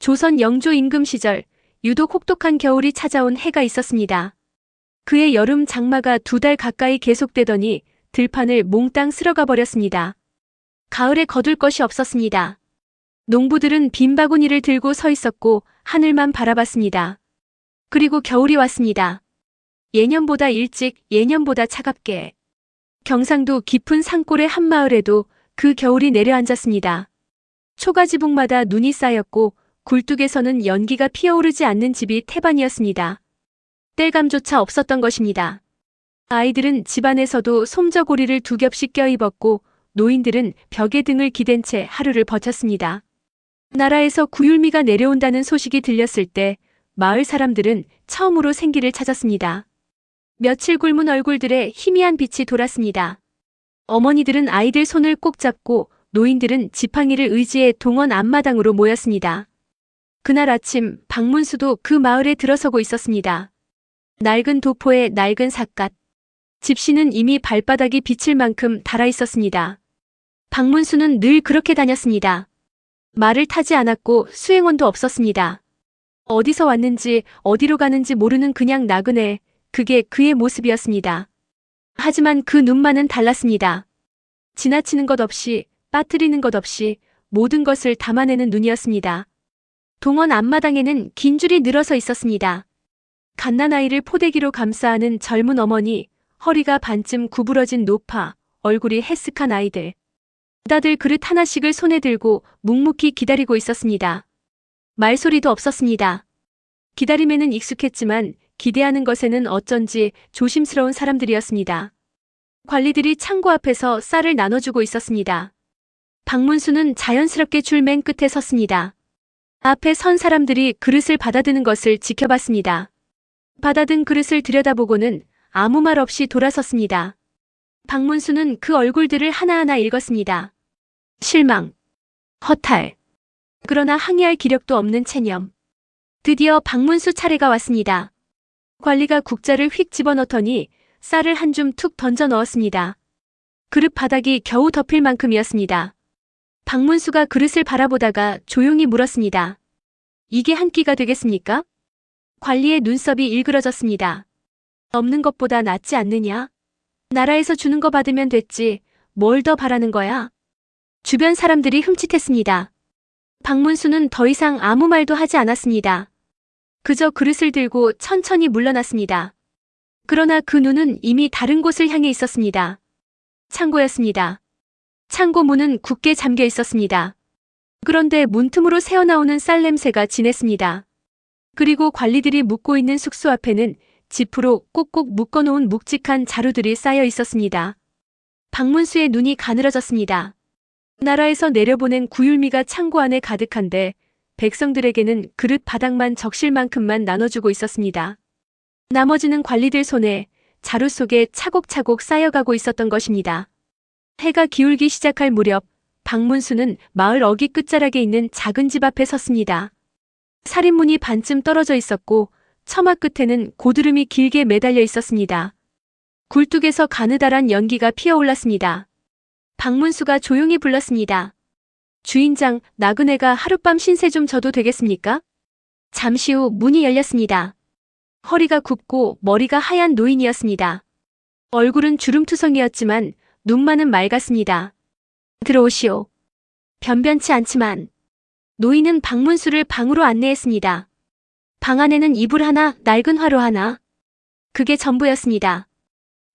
조선 영조 임금 시절 유독 혹독한 겨울이 찾아온 해가 있었습니다. 그해 여름 장마가 2달 가까이 계속되더니 들판을 몽땅 쓸어가 버렸습니다. 가을에 거둘 것이 없었습니다. 농부들은 빈 바구니를 들고 서 있었고 하늘만 바라봤습니다. 그리고 겨울이 왔습니다. 예년보다 일찍, 예년보다 차갑게. 경상도 깊은 산골의 한 마을에도 그 겨울이 내려앉았습니다. 초가지붕마다 눈이 쌓였고 굴뚝에서는 연기가 피어오르지 않는 집이 태반이었습니다. 땔감조차 없었던 것입니다. 아이들은 집안에서도 솜저고리를 2겹씩 껴입었고 노인들은 벽에 등을 기댄 채 하루를 버텼습니다. 나라에서 구율미가 내려온다는 소식이 들렸을 때 마을 사람들은 처음으로 생기를 찾았습니다. 며칠 굶은 얼굴들에 희미한 빛이 돌았습니다. 어머니들은 아이들 손을 꼭 잡고 노인들은 지팡이를 의지해 동원 앞마당으로 모였습니다. 그날 아침 박문수도 그 마을에 들어서고 있었습니다. 낡은 도포에 낡은 삿갓. 집시는 이미 발바닥이 비칠 만큼 닳아 있었습니다. 박문수는 늘 그렇게 다녔습니다. 말을 타지 않았고 수행원도 없었습니다. 어디서 왔는지 어디로 가는지 모르는 그냥 나그네, 그게 그의 모습이었습니다. 하지만 그 눈만은 달랐습니다. 지나치는 것 없이, 빠뜨리는 것 없이 모든 것을 담아내는 눈이었습니다. 동원 앞마당에는 긴 줄이 늘어서 있었습니다. 갓난아이를 포대기로 감싸 안은 젊은 어머니, 허리가 반쯤 구부러진 노파, 얼굴이 해쓱한 아이들. 다들 그릇 하나씩을 손에 들고 묵묵히 기다리고 있었습니다. 말소리도 없었습니다. 기다림에는 익숙했지만 기대하는 것에는 어쩐지 조심스러운 사람들이었습니다. 관리들이 창고 앞에서 쌀을 나눠주고 있었습니다. 박문수는 자연스럽게 줄 맨 끝에 섰습니다. 앞에 선 사람들이 그릇을 받아드는 것을 지켜봤습니다. 받아든 그릇을 들여다보고는 아무 말 없이 돌아섰습니다. 박문수는 그 얼굴들을 하나하나 읽었습니다. 실망, 허탈, 그러나 항의할 기력도 없는 체념. 드디어 박문수 차례가 왔습니다. 관리가 국자를 휙 집어넣더니 쌀을 한 줌 툭 던져 넣었습니다. 그릇 바닥이 겨우 덮일 만큼이었습니다. 박문수가 그릇을 바라보다가 조용히 물었습니다. 이게 한 끼가 되겠습니까? 관리의 눈썹이 일그러졌습니다. 없는 것보다 낫지 않느냐? 나라에서 주는 거 받으면 됐지, 뭘 더 바라는 거야? 주변 사람들이 흠칫했습니다. 박문수는 더 이상 아무 말도 하지 않았습니다. 그저 그릇을 들고 천천히 물러났습니다. 그러나 그 눈은 이미 다른 곳을 향해 있었습니다. 창고였습니다. 창고 문은 굳게 잠겨 있었습니다. 그런데 문틈으로 새어나오는 쌀 냄새가 진했습니다. 그리고 관리들이 묵고 있는 숙소 앞에는 지프로 꼭꼭 묶어놓은 묵직한 자루들이 쌓여 있었습니다. 박문수의 눈이 가늘어졌습니다. 나라에서 내려보낸 구율미가 창고 안에 가득한데 백성들에게는 그릇 바닥만 적실 만큼만 나눠주고 있었습니다. 나머지는 관리들 손에 자루 속에 차곡차곡 쌓여가고 있었던 것입니다. 해가 기울기 시작할 무렵 박문수는 마을 어귀 끝자락에 있는 작은 집 앞에 섰습니다. 살인문이 반쯤 떨어져 있었고 처마 끝에는 고드름이 길게 매달려 있었습니다. 굴뚝에서 가느다란 연기가 피어올랐습니다. 박문수가 조용히 불렀습니다. 주인장, 나그네가 하룻밤 신세 좀 져도 되겠습니까? 잠시 후 문이 열렸습니다. 허리가 굽고 머리가 하얀 노인이었습니다. 얼굴은 주름투성이었지만 눈만은 맑았습니다. 들어오시오. 변변치 않지만. 노인은 박문수를 방으로 안내했습니다. 방 안에는 이불 하나, 낡은 화로 하나. 그게 전부였습니다.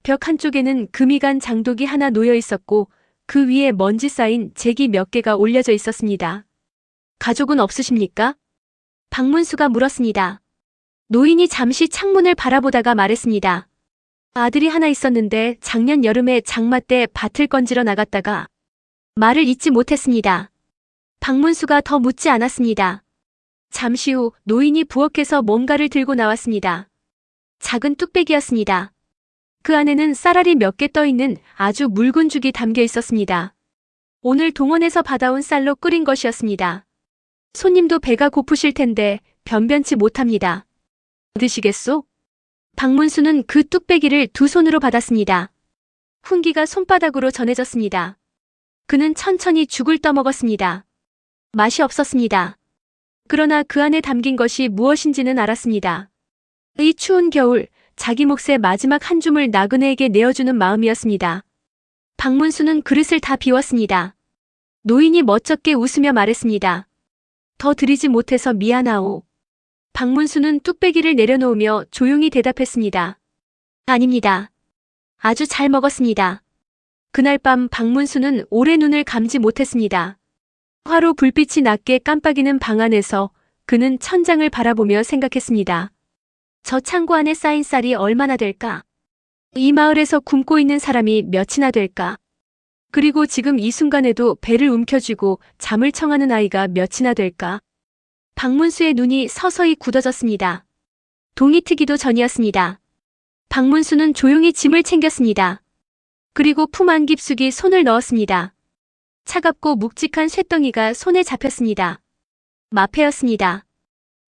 벽 한쪽에는 금이 간 장독이 하나 놓여 있었고 그 위에 먼지 쌓인 잭이 몇 개가 올려져 있었습니다. 가족은 없으십니까? 박문수가 물었습니다. 노인이 잠시 창문을 바라보다가 말했습니다. 아들이 하나 있었는데 작년 여름에 장마 때 밭을 건지러 나갔다가 말을 잇지 못했습니다. 박문수가 더 묻지 않았습니다. 잠시 후 노인이 부엌에서 뭔가를 들고 나왔습니다. 작은 뚝배기였습니다. 그 안에는 쌀알이 몇 개 떠있는 아주 묽은 죽이 담겨 있었습니다. 오늘 동원에서 받아온 쌀로 끓인 것이었습니다. 손님도 배가 고프실 텐데 변변치 못합니다. 드시겠소? 박문수는 그 뚝배기를 두 손으로 받았습니다. 훈기가 손바닥으로 전해졌습니다. 그는 천천히 죽을 떠먹었습니다. 맛이 없었습니다. 그러나 그 안에 담긴 것이 무엇인지는 알았습니다. 이 추운 겨울, 자기 몫의 마지막 한 줌을 나그네에게 내어주는 마음이었습니다. 박문수는 그릇을 다 비웠습니다. 노인이 멋쩍게 웃으며 말했습니다. 더 드리지 못해서 미안하오. 박문수는 뚝배기를 내려놓으며 조용히 대답했습니다. 아닙니다. 아주 잘 먹었습니다. 그날 밤 박문수는 오래 눈을 감지 못했습니다. 화로 불빛이 낮게 깜빡이는 방 안에서 그는 천장을 바라보며 생각했습니다. 저 창고 안에 쌓인 쌀이 얼마나 될까? 이 마을에서 굶고 있는 사람이 몇이나 될까? 그리고 지금 이 순간에도 배를 움켜쥐고 잠을 청하는 아이가 몇이나 될까? 박문수의 눈이 서서히 굳어졌습니다. 동이 트기도 전이었습니다. 박문수는 조용히 짐을 챙겼습니다. 그리고 품 안 깊숙이 손을 넣었습니다. 차갑고 묵직한 쇳덩이가 손에 잡혔습니다. 마패였습니다.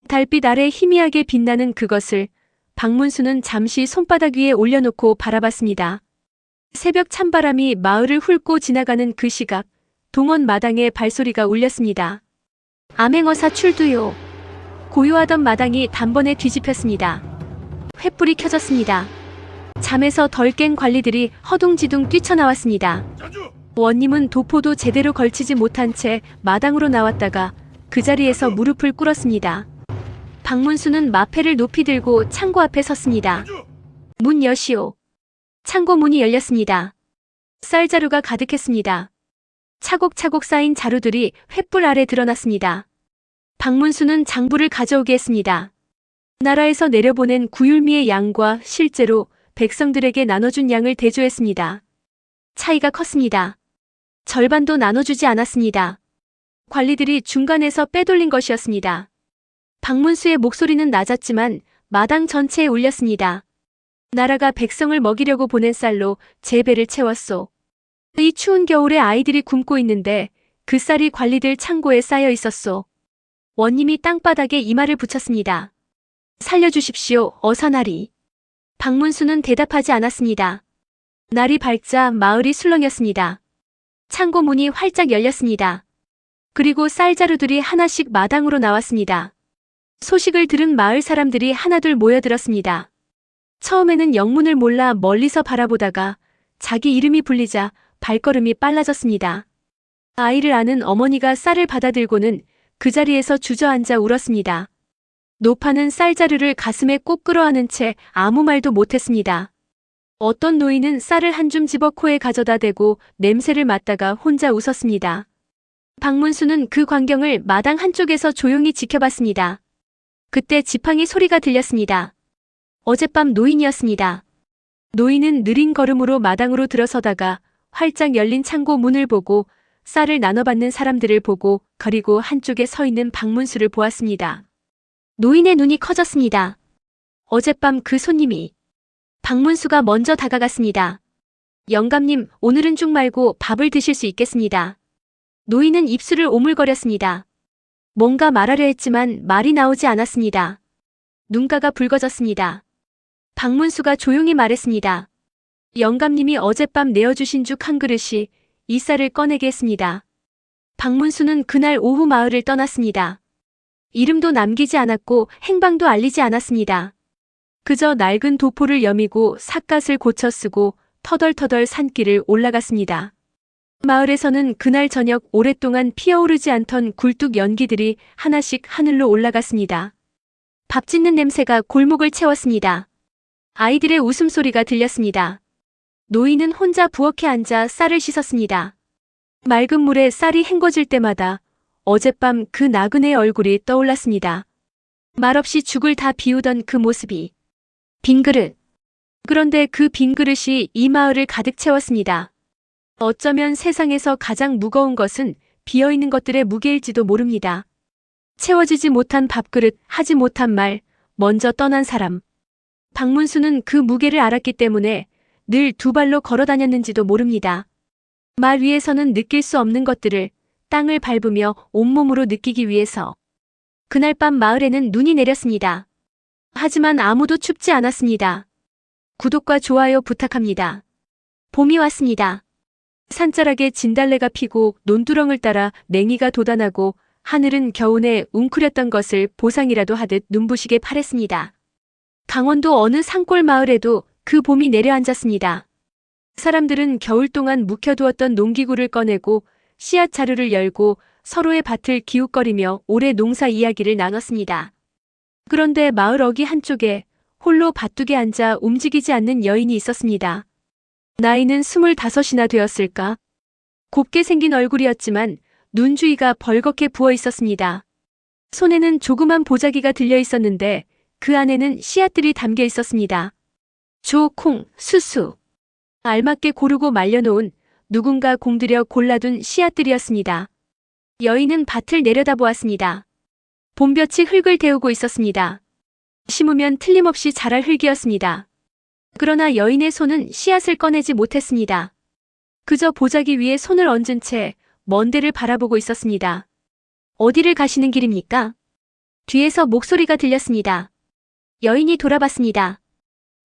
달빛 아래 희미하게 빛나는 그것을 박문수는 잠시 손바닥 위에 올려놓고 바라봤습니다. 새벽 찬바람이 마을을 훑고 지나가는 그 시각, 동원 마당에 발소리가 울렸습니다. 암행어사 출두요. 고요하던 마당이 단번에 뒤집혔습니다. 횃불이 켜졌습니다. 잠에서 덜 깬 관리들이 허둥지둥 뛰쳐나왔습니다. 원님은 도포도 제대로 걸치지 못한 채 마당으로 나왔다가 그 자리에서 무릎을 꿇었습니다. 박문수는 마패를 높이 들고 창고 앞에 섰습니다. 문 여시오. 창고 문이 열렸습니다. 쌀자루가 가득했습니다. 차곡차곡 쌓인 자루들이 횃불 아래 드러났습니다. 박문수는 장부를 가져오게 했습니다. 나라에서 내려보낸 구율미의 양과 실제로 백성들에게 나눠준 양을 대조했습니다. 차이가 컸습니다. 절반도 나눠주지 않았습니다. 관리들이 중간에서 빼돌린 것이었습니다. 박문수의 목소리는 낮았지만 마당 전체에 울렸습니다. 나라가 백성을 먹이려고 보낸 쌀로 제 배를 채웠소. 이 추운 겨울에 아이들이 굶고 있는데 그 쌀이 관리들 창고에 쌓여 있었소. 원님이 땅바닥에 이마를 붙였습니다. 살려주십시오, 어사나리. 박문수는 대답하지 않았습니다. 날이 밝자 마을이 술렁였습니다. 창고 문이 활짝 열렸습니다. 그리고 쌀자루들이 하나씩 마당으로 나왔습니다. 소식을 들은 마을 사람들이 하나둘 모여들었습니다. 처음에는 영문을 몰라 멀리서 바라보다가 자기 이름이 불리자 발걸음이 빨라졌습니다. 아이를 아는 어머니가 쌀을 받아들고는 그 자리에서 주저앉아 울었습니다. 노파는 쌀자루를 가슴에 꼭 끌어안은 채 아무 말도 못했습니다. 어떤 노인은 쌀을 한 줌 집어 코에 가져다 대고 냄새를 맡다가 혼자 웃었습니다. 박문수는 그 광경을 마당 한쪽에서 조용히 지켜봤습니다. 그때 지팡이 소리가 들렸습니다. 어젯밤 노인이었습니다. 노인은 느린 걸음으로 마당으로 들어서다가 활짝 열린 창고 문을 보고 쌀을 나눠받는 사람들을 보고 그리고 한쪽에 서 있는 박문수를 보았습니다. 노인의 눈이 커졌습니다. 어젯밤 그 손님이. 박문수가 먼저 다가갔습니다. 영감님, 오늘은 죽 말고 밥을 드실 수 있겠습니다. 노인은 입술을 오물거렸습니다. 뭔가 말하려 했지만 말이 나오지 않았습니다. 눈가가 붉어졌습니다. 박문수가 조용히 말했습니다. 영감님이 어젯밤 내어주신 죽 한 그릇이 이 쌀을 꺼내게 했습니다. 박문수는 그날 오후 마을을 떠났습니다. 이름도 남기지 않았고 행방도 알리지 않았습니다. 그저 낡은 도포를 여미고 삿갓을 고쳐 쓰고 터덜터덜 산길을 올라갔습니다. 마을에서는 그날 저녁 오랫동안 피어오르지 않던 굴뚝 연기들이 하나씩 하늘로 올라갔습니다. 밥 짓는 냄새가 골목을 채웠습니다. 아이들의 웃음소리가 들렸습니다. 노인은 혼자 부엌에 앉아 쌀을 씻었습니다. 맑은 물에 쌀이 헹궈질 때마다 어젯밤 그 나그네의 얼굴이 떠올랐습니다. 말없이 죽을 다 비우던 그 모습이. 빈 그릇. 그런데 그 빈 그릇이 이 마을을 가득 채웠습니다. 어쩌면 세상에서 가장 무거운 것은 비어있는 것들의 무게일지도 모릅니다. 채워지지 못한 밥그릇, 하지 못한 말, 먼저 떠난 사람. 박문수는 그 무게를 알았기 때문에 늘 두 발로 걸어 다녔는지도 모릅니다. 말 위에서는 느낄 수 없는 것들을 땅을 밟으며 온몸으로 느끼기 위해서. 그날 밤 마을에는 눈이 내렸습니다. 하지만 아무도 춥지 않았습니다. 구독과 좋아요 부탁합니다. 봄이 왔습니다. 산자락에 진달래가 피고 논두렁을 따라 냉이가 돋아나고 하늘은 겨우내 웅크렸던 것을 보상이라도 하듯 눈부시게 파랬습니다. 강원도 어느 산골 마을에도 그 봄이 내려앉았습니다. 사람들은 겨울 동안 묵혀두었던 농기구를 꺼내고 씨앗 자루를 열고 서로의 밭을 기웃거리며 올해 농사 이야기를 나눴습니다. 그런데 마을 어귀 한쪽에 홀로 밭둑에 앉아 움직이지 않는 여인이 있었습니다. 나이는 25이나 되었을까? 곱게 생긴 얼굴이었지만 눈 주위가 벌겋게 부어 있었습니다. 손에는 조그만 보자기가 들려 있었는데 그 안에는 씨앗들이 담겨 있었습니다. 조, 콩, 수수. 알맞게 고르고 말려놓은 누군가 공들여 골라둔 씨앗들이었습니다. 여인은 밭을 내려다보았습니다. 봄볕이 흙을 데우고 있었습니다. 심으면 틀림없이 자랄 흙이었습니다. 그러나 여인의 손은 씨앗을 꺼내지 못했습니다. 그저 보자기 위에 손을 얹은 채 먼 데를 바라보고 있었습니다. 어디를 가시는 길입니까? 뒤에서 목소리가 들렸습니다. 여인이 돌아봤습니다.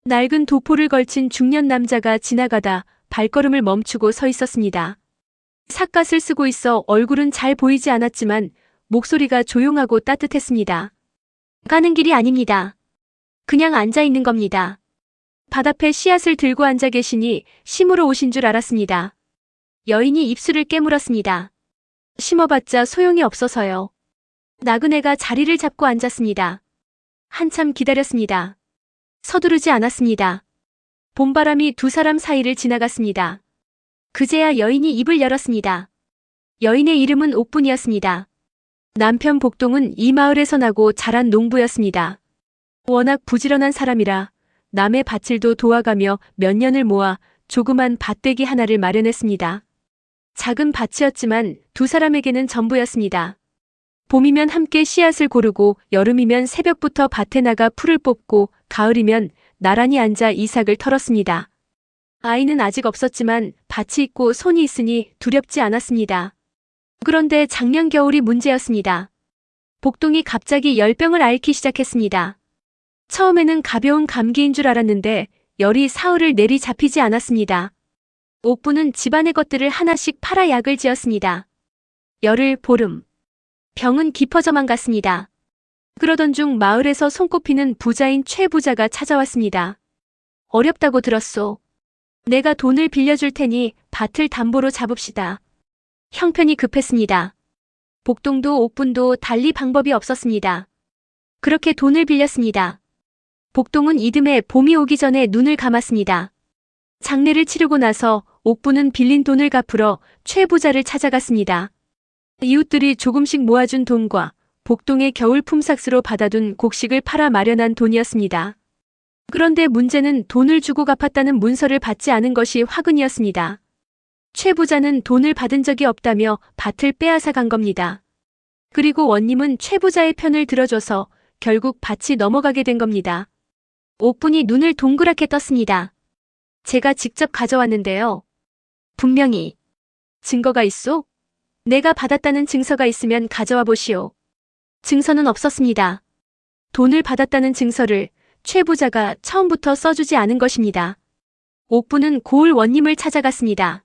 낡은 도포를 걸친 중년 남자가 지나가다 발걸음을 멈추고 서 있었습니다. 삿갓을 쓰고 있어 얼굴은 잘 보이지 않았지만 목소리가 조용하고 따뜻했습니다. 가는 길이 아닙니다. 그냥 앉아 있는 겁니다. 바닷앞에 씨앗을 들고 앉아 계시니 심으러 오신 줄 알았습니다. 여인이 입술을 깨물었습니다. 심어봤자 소용이 없어서요. 나그네가 자리를 잡고 앉았습니다. 한참 기다렸습니다. 서두르지 않았습니다. 봄바람이 두 사람 사이를 지나갔습니다. 그제야 여인이 입을 열었습니다. 여인의 이름은 옥분이었습니다. 남편 복동은 이 마을에서 나고 자란 농부였습니다. 워낙 부지런한 사람이라 남의 밭일도 도와가며 몇 년을 모아 조그만 밭대기 하나를 마련했습니다. 작은 밭이었지만 두 사람에게는 전부였습니다. 봄이면 함께 씨앗을 고르고 여름이면 새벽부터 밭에 나가 풀을 뽑고 가을이면 나란히 앉아 이삭을 털었습니다. 아이는 아직 없었지만 밭이 있고 손이 있으니 두렵지 않았습니다. 그런데 작년 겨울이 문제였습니다. 복동이 갑자기 열병을 앓기 시작했습니다. 처음에는 가벼운 감기인 줄 알았는데 열이 사흘을 내리 잡히지 않았습니다. 옥부는 집안의 것들을 하나씩 팔아 약을 지었습니다. 열흘, 보름. 병은 깊어져만 갔습니다. 그러던 중 마을에서 손꼽히는 부자인 최 부자가 찾아왔습니다. 어렵다고 들었소. 내가 돈을 빌려줄 테니 밭을 담보로 잡읍시다. 형편이 급했습니다. 복동도 옥분도 달리 방법이 없었습니다. 그렇게 돈을 빌렸습니다. 복동은 이듬해 봄이 오기 전에 눈을 감았습니다. 장례를 치르고 나서 옥부는 빌린 돈을 갚으러 최 부자를 찾아갔습니다. 이웃들이 조금씩 모아준 돈과 복동의 겨울 품삯으로 받아둔 곡식을 팔아 마련한 돈이었습니다. 그런데 문제는 돈을 주고 갚았다는 문서를 받지 않은 것이 화근이었습니다. 최 부자는 돈을 받은 적이 없다며 밭을 빼앗아 간 겁니다. 그리고 원님은 최 부자의 편을 들어줘서 결국 밭이 넘어가게 된 겁니다. 옥분이 눈을 동그랗게 떴습니다. 제가 직접 가져왔는데요. 분명히 증거가 있소? 내가 받았다는 증서가 있으면 가져와 보시오. 증서는 없었습니다. 돈을 받았다는 증서를 최 부자가 처음부터 써주지 않은 것입니다. 옥분은 고을 원님을 찾아갔습니다.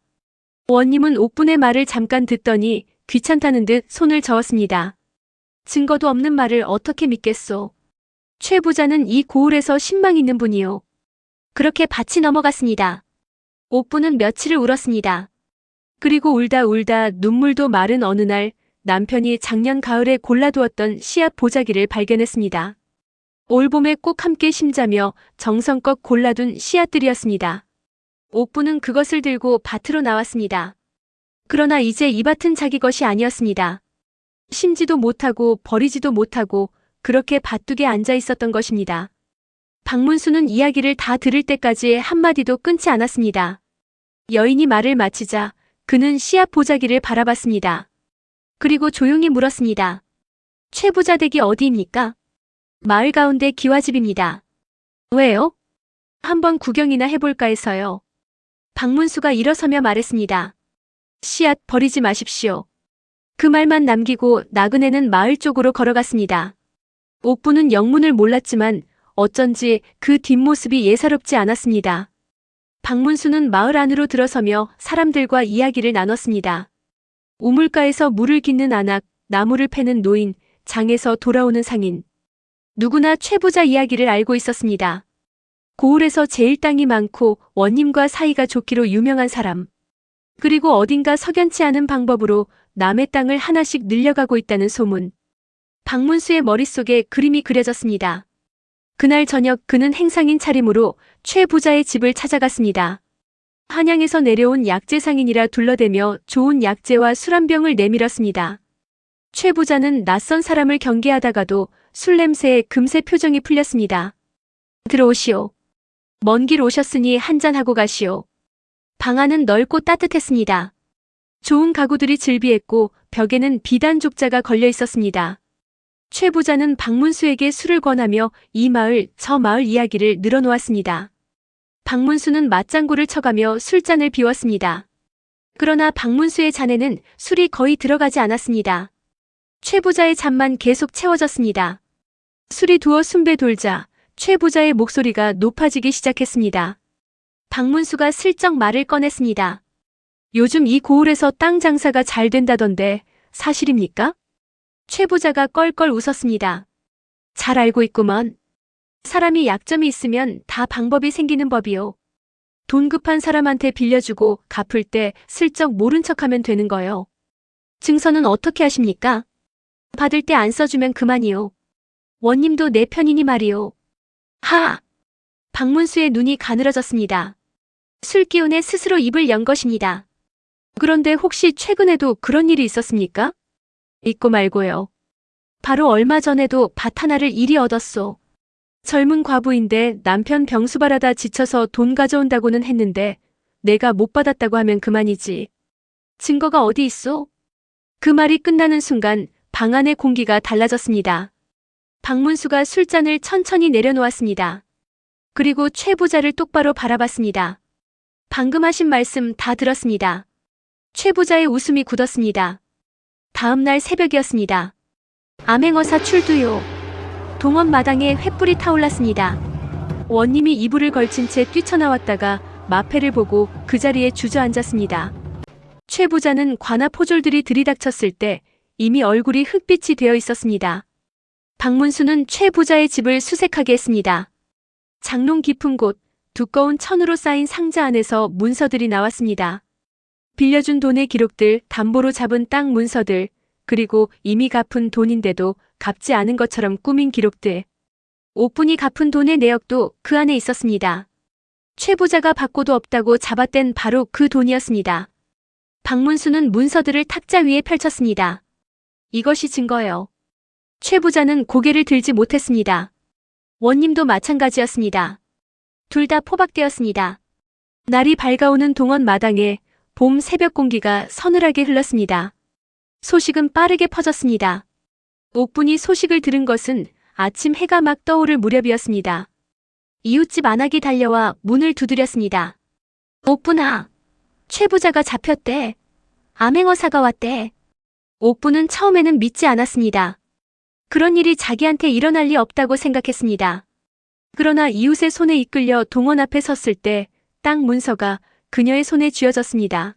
원님은 옥분의 말을 잠깐 듣더니 귀찮다는 듯 손을 저었습니다. 증거도 없는 말을 어떻게 믿겠소? 최 부자는 이 고을에서 신망 있는 분이요. 그렇게 밭이 넘어갔습니다. 옥분은 며칠을 울었습니다. 그리고 울다 울다 눈물도 마른 어느 날 남편이 작년 가을에 골라두었던 씨앗 보자기를 발견했습니다. 올봄에 꼭 함께 심자며 정성껏 골라둔 씨앗들이었습니다. 옥분은 그것을 들고 밭으로 나왔습니다. 그러나 이제 이 밭은 자기 것이 아니었습니다. 심지도 못하고 버리지도 못하고 그렇게 밭둑에 앉아 있었던 것입니다. 박문수는 이야기를 다 들을 때까지 한마디도 끊지 않았습니다. 여인이 말을 마치자 그는 씨앗 보자기를 바라봤습니다. 그리고 조용히 물었습니다. 최 부자 댁이 어디입니까? 마을 가운데 기와집입니다. 왜요? 한번 구경이나 해볼까 해서요. 박문수가 일어서며 말했습니다. 씨앗 버리지 마십시오. 그 말만 남기고 나그네는 마을 쪽으로 걸어갔습니다. 옥부는 영문을 몰랐지만 어쩐지 그 뒷모습이 예사롭지 않았습니다. 박문수는 마을 안으로 들어서며 사람들과 이야기를 나눴습니다. 우물가에서 물을 깃는 안악, 나무를 패는 노인, 장에서 돌아오는 상인. 누구나 최 부자 이야기를 알고 있었습니다. 고을에서 제일 땅이 많고 원님과 사이가 좋기로 유명한 사람. 그리고 어딘가 석연치 않은 방법으로 남의 땅을 하나씩 늘려가고 있다는 소문. 박문수의 머릿속에 그림이 그려졌습니다. 그날 저녁 그는 행상인 차림으로 최 부자의 집을 찾아갔습니다. 한양에서 내려온 약재 상인이라 둘러대며 좋은 약재와 술 한 병을 내밀었습니다. 최 부자는 낯선 사람을 경계하다가도 술 냄새에 금세 표정이 풀렸습니다. 들어오시오. 먼 길 오셨으니 한잔하고 가시오. 방 안은 넓고 따뜻했습니다. 좋은 가구들이 즐비했고 벽에는 비단 족자가 걸려 있었습니다. 최 부자는 박문수에게 술을 권하며 이 마을 저 마을 이야기를 늘어놓았습니다. 박문수는 맞장구를 쳐가며 술잔을 비웠습니다. 그러나 박문수의 잔에는 술이 거의 들어가지 않았습니다. 최 부자의 잔만 계속 채워졌습니다. 술이 두어 숨배 돌자 최 부자의 목소리가 높아지기 시작했습니다. 박문수가 슬쩍 말을 꺼냈습니다. 요즘 이 고을에서 땅 장사가 잘 된다던데 사실입니까? 최 부자가 껄껄 웃었습니다. 잘 알고 있구먼. 사람이 약점이 있으면 다 방법이 생기는 법이요. 돈 급한 사람한테 빌려주고 갚을 때 슬쩍 모른 척하면 되는 거요. 증서는 어떻게 하십니까? 받을 때 안 써주면 그만이요. 원님도 내 편이니 말이요. 하! 박문수의 눈이 가늘어졌습니다. 술기운에 스스로 입을 연 것입니다. 그런데 혹시 최근에도 그런 일이 있었습니까? 있고 말고요. 바로 얼마 전에도 밭 하나를 이리 얻었소. 젊은 과부인데 남편 병수발하다 지쳐서 돈 가져온다고는 했는데 내가 못 받았다고 하면 그만이지. 증거가 어디 있소? 그 말이 끝나는 순간 방 안의 공기가 달라졌습니다. 박문수가 술잔을 천천히 내려놓았습니다. 그리고 최 부자를 똑바로 바라봤습니다. 방금 하신 말씀 다 들었습니다. 최 부자의 웃음이 굳었습니다. 다음 날 새벽이었습니다. 암행어사 출두요. 동원 마당에 횃불이 타올랐습니다. 원님이 이불을 걸친 채 뛰쳐나왔다가 마패를 보고 그 자리에 주저앉았습니다. 최 부자는 관아 포졸들이 들이닥쳤을 때 이미 얼굴이 흑빛이 되어 있었습니다. 박문수는 최 부자의 집을 수색하게 했습니다. 장롱 깊은 곳, 두꺼운 천으로 쌓인 상자 안에서 문서들이 나왔습니다. 빌려준 돈의 기록들, 담보로 잡은 땅 문서들, 그리고 이미 갚은 돈인데도 갚지 않은 것처럼 꾸민 기록들. 옥분이 갚은 돈의 내역도 그 안에 있었습니다. 최 부자가 받고도 없다고 잡아뗀 바로 그 돈이었습니다. 박문수는 문서들을 탁자 위에 펼쳤습니다. 이것이 증거예요. 최 부자는 고개를 들지 못했습니다. 원님도 마찬가지였습니다. 둘 다 포박되었습니다. 날이 밝아오는 동원 마당에 봄 새벽 공기가 서늘하게 흘렀습니다. 소식은 빠르게 퍼졌습니다. 옥분이 소식을 들은 것은 아침 해가 막 떠오를 무렵이었습니다. 이웃집 안악이 달려와 문을 두드렸습니다. 옥분아, 최 부자가 잡혔대. 암행어사가 왔대. 옥분은 처음에는 믿지 않았습니다. 그런 일이 자기한테 일어날 리 없다고 생각했습니다. 그러나 이웃의 손에 이끌려 동원 앞에 섰을 때 땅 문서가 그녀의 손에 쥐어졌습니다.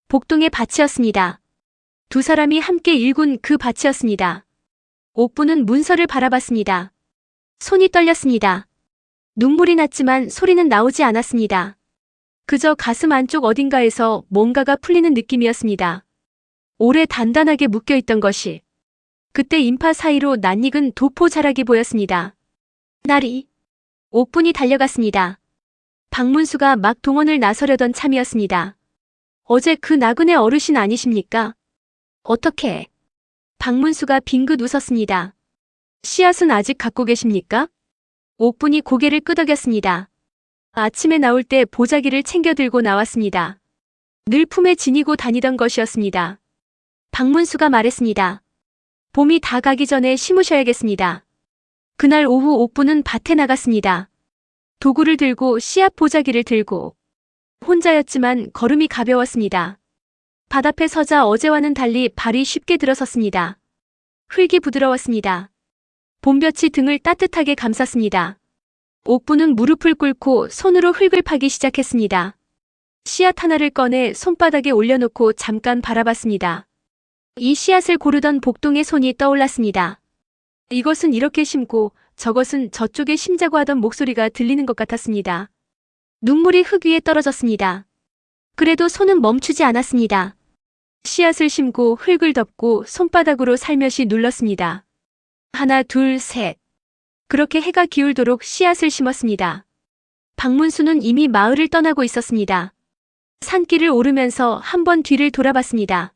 복동의 밭이었습니다. 두 사람이 함께 일군 그 밭이었습니다. 옥분은 문서를 바라봤습니다. 손이 떨렸습니다. 눈물이 났지만 소리는 나오지 않았습니다. 그저 가슴 안쪽 어딘가에서 뭔가가 풀리는 느낌이었습니다. 오래 단단하게 묶여있던 것이. 그때 인파 사이로 낯익은 도포 자락이 보였습니다. 나리. 옥분이 달려갔습니다. 박문수가 막 동원을 나서려던 참이었습니다. 어제 그 나그네 어르신 아니십니까? 어떻게? 박문수가 빙긋 웃었습니다. 씨앗은 아직 갖고 계십니까? 옥분이 고개를 끄덕였습니다. 아침에 나올 때 보자기를 챙겨 들고 나왔습니다. 늘 품에 지니고 다니던 것이었습니다. 박문수가 말했습니다. 봄이 다 가기 전에 심으셔야겠습니다. 그날 오후 옥분은 밭에 나갔습니다. 도구를 들고 씨앗 보자기를 들고. 혼자였지만 걸음이 가벼웠습니다. 밭 앞에 서자 어제와는 달리 발이 쉽게 들어섰습니다. 흙이 부드러웠습니다. 봄볕이 등을 따뜻하게 감쌌습니다. 옥분은 무릎을 꿇고 손으로 흙을 파기 시작했습니다. 씨앗 하나를 꺼내 손바닥에 올려놓고 잠깐 바라봤습니다. 이 씨앗을 고르던 복동의 손이 떠올랐습니다. 이것은 이렇게 심고 저것은 저쪽에 심자고 하던 목소리가 들리는 것 같았습니다. 눈물이 흙 위에 떨어졌습니다. 그래도 손은 멈추지 않았습니다. 씨앗을 심고 흙을 덮고 손바닥으로 살며시 눌렀습니다. 하나, 둘, 셋. 그렇게 해가 기울도록 씨앗을 심었습니다. 박문수는 이미 마을을 떠나고 있었습니다. 산길을 오르면서 한 번 뒤를 돌아봤습니다.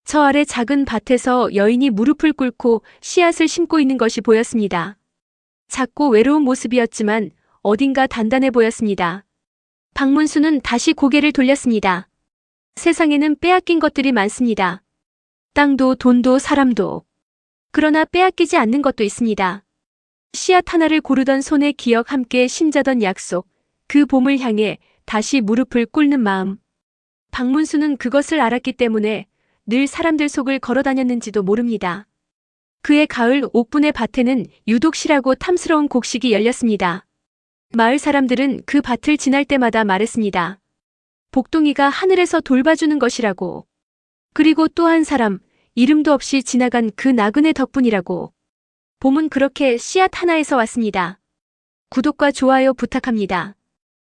저 아래 작은 밭에서 여인이 무릎을 꿇고 씨앗을 심고 있는 것이 보였습니다. 작고 외로운 모습이었지만 어딘가 단단해 보였습니다. 박문수는 다시 고개를 돌렸습니다. 세상에는 빼앗긴 것들이 많습니다. 땅도 돈도 사람도. 그러나 빼앗기지 않는 것도 있습니다. 씨앗 하나를 고르던 손의 기억 함께 심자던 약속, 그 봄을 향해 다시 무릎을 꿇는 마음. 박문수는 그것을 알았기 때문에 늘 사람들 속을 걸어 다녔는지도 모릅니다. 그의 가을 옥분의 밭에는 유독 실하고 탐스러운 곡식이 열렸습니다. 마을 사람들은 그 밭을 지날 때마다 말했습니다. 복동이가 하늘에서 돌봐주는 것이라고. 그리고 또 한 사람, 이름도 없이 지나간 그 나그네 덕분이라고. 봄은 그렇게 씨앗 하나에서 왔습니다. 구독과 좋아요 부탁합니다.